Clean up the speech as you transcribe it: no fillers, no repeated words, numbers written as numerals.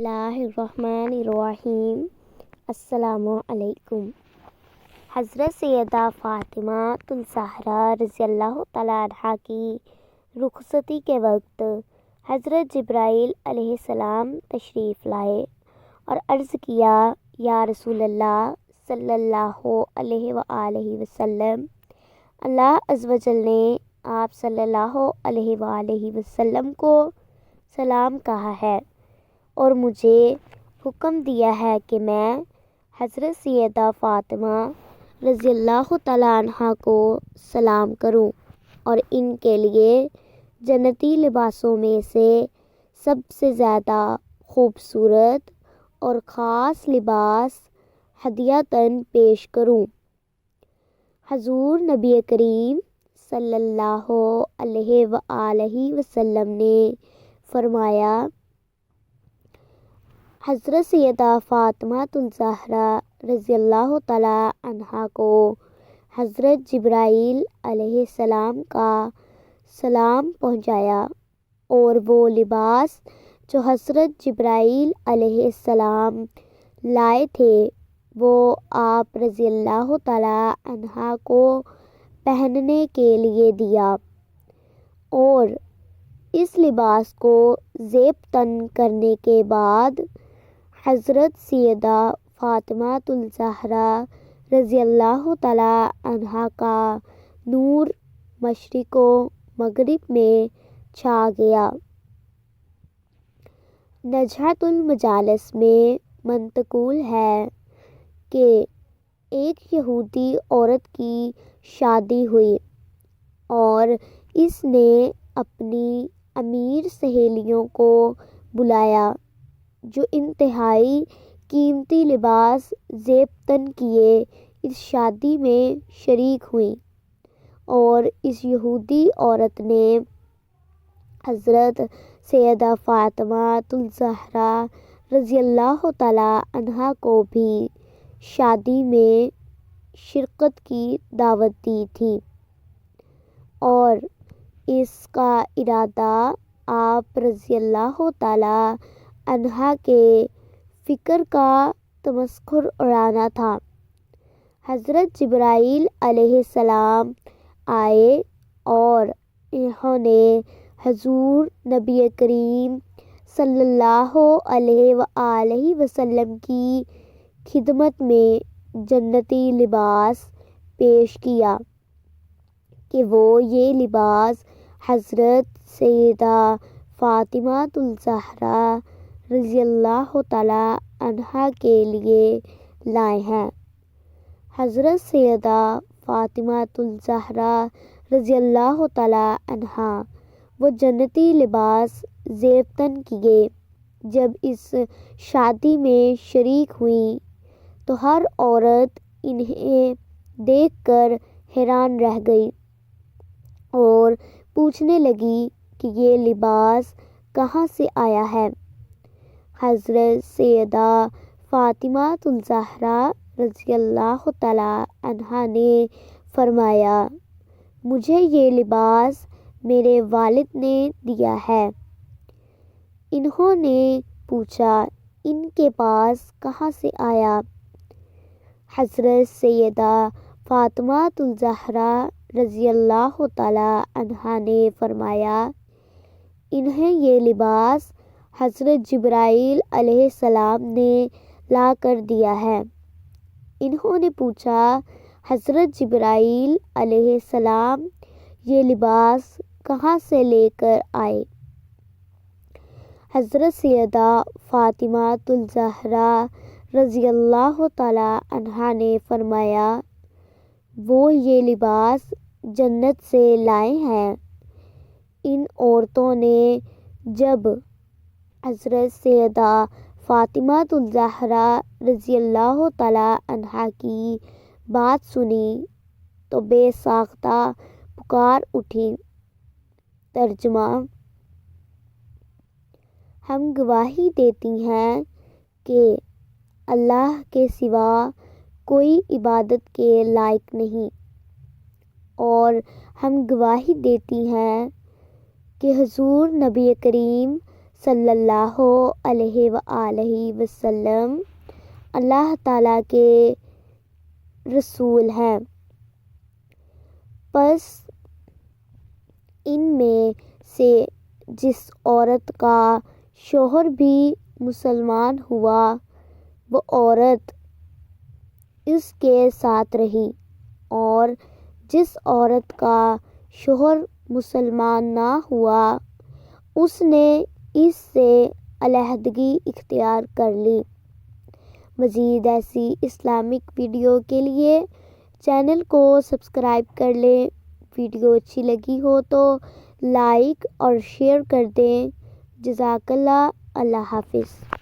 اللہ الرحمن الرحیم۔ السلام علیکم۔ حضرت سیدہ فاطمہ الزہرا رضی اللہ تعالیٰ عنہا کی رخصتی کے وقت حضرت جبرائیل علیہ السلام تشریف لائے اور عرض کیا، یا رسول اللہ صلی اللہ علیہ وآلہ وسلم، اللہ عز و جل نے آپ صلی اللہ علیہ وآلہ وسلم کو سلام کہا ہے اور مجھے حکم دیا ہے کہ میں حضرت سیدہ فاطمہ رضی اللہ تعالیٰ عنہا کو سلام کروں اور ان کے لیے جنتی لباسوں میں سے سب سے زیادہ خوبصورت اور خاص لباس ہدیۃً پیش کروں۔ حضور نبی کریم صلی اللہ علیہ وآلہ وسلم نے فرمایا، حضرت سیدہ فاطمہ الزہرا رضی اللہ تعالیٰ عنہا کو حضرت جبرائیل علیہ السلام کا سلام پہنچایا اور وہ لباس جو حضرت جبرائیل علیہ السلام لائے تھے وہ آپ رضی اللہ تعالیٰ عنہا کو پہننے کے لیے دیا، اور اس لباس کو زیب تن کرنے کے بعد حضرت سیدہ فاطمہ الزہرا رضی اللہ تعالیٰ عنہا کا نور مشرق و مغرب میں چھا گیا۔ نزہۃ المجالس میں منقول ہے کہ ایک یہودی عورت کی شادی ہوئی اور اس نے اپنی امیر سہیلیوں کو بلایا جو انتہائی قیمتی لباس زیب تن کیے اس شادی میں شریک ہوئیں، اور اس یہودی عورت نے حضرت سیدہ فاطمہ الزہرا رضی اللہ تعالیٰ عنہا کو بھی شادی میں شرکت کی دعوت دی تھی، اور اس کا ارادہ آپ رضی اللہ تعالیٰ عنہا کے فکر کا تمسخر اڑانا تھا۔ حضرت جبرائیل علیہ السلام آئے اور انہوں نے حضور نبی کریم صلی اللہ علیہ وآلہ وسلم کی خدمت میں جنتی لباس پیش کیا کہ وہ یہ لباس حضرت سیدہ فاطمہ الزہرا رضی اللہ تعالیٰ عنہا کے لیے لائے ہیں۔ حضرت سیدہ فاطمہ الزہرا رضی اللہ تعالیٰ عنہا وہ جنتی لباس زیب تن کیے جب اس شادی میں شریک ہوئیں تو ہر عورت انہیں دیکھ کر حیران رہ گئی اور پوچھنے لگی کہ یہ لباس کہاں سے آیا ہے۔ حضرت سیدہ فاطمہ الزہرا رضی اللہ تعالیٰ عنہا نے فرمایا، مجھے یہ لباس میرے والد نے دیا ہے۔ انہوں نے پوچھا، ان کے پاس کہاں سے آیا؟ حضرت سیدہ فاطمہ الزہرا رضی اللہ تعالیٰ عنہا نے فرمایا، انہیں یہ لباس حضرت جبرائیل علیہ السلام نے لا کر دیا ہے۔ انہوں نے پوچھا، حضرت جبرائیل علیہ السلام یہ لباس کہاں سے لے کر آئے؟ حضرت سیدہ فاطمہ الزہرا رضی اللہ تعالیٰ عنہا نے فرمایا، وہ یہ لباس جنت سے لائے ہیں۔ ان عورتوں نے جب حضرت سیدہ فاطمہ الزہرا رضی اللہ تعالیٰ عنہا کی بات سنی تو بے ساختہ پکار اٹھیں۔ ترجمہ: ہم گواہی دیتی ہیں کہ اللہ کے سوا کوئی عبادت کے لائق نہیں، اور ہم گواہی دیتی ہیں کہ حضور نبی کریم صلی اللہ علیہ وآلہ وسلم اللہ تعالیٰ کے رسول ہیں۔ پس ان میں سے جس عورت کا شوہر بھی مسلمان ہوا وہ عورت اس کے ساتھ رہی، اور جس عورت کا شوہر مسلمان نہ ہوا اس نے اس سے علیحدگی اختیار کر لی۔ مزید ایسی اسلامک ویڈیو کے لیے چینل کو سبسکرائب کر لیں۔ ویڈیو اچھی لگی ہو تو لائک اور شیئر کر دیں۔ جزاک اللہ۔ اللہ حافظ۔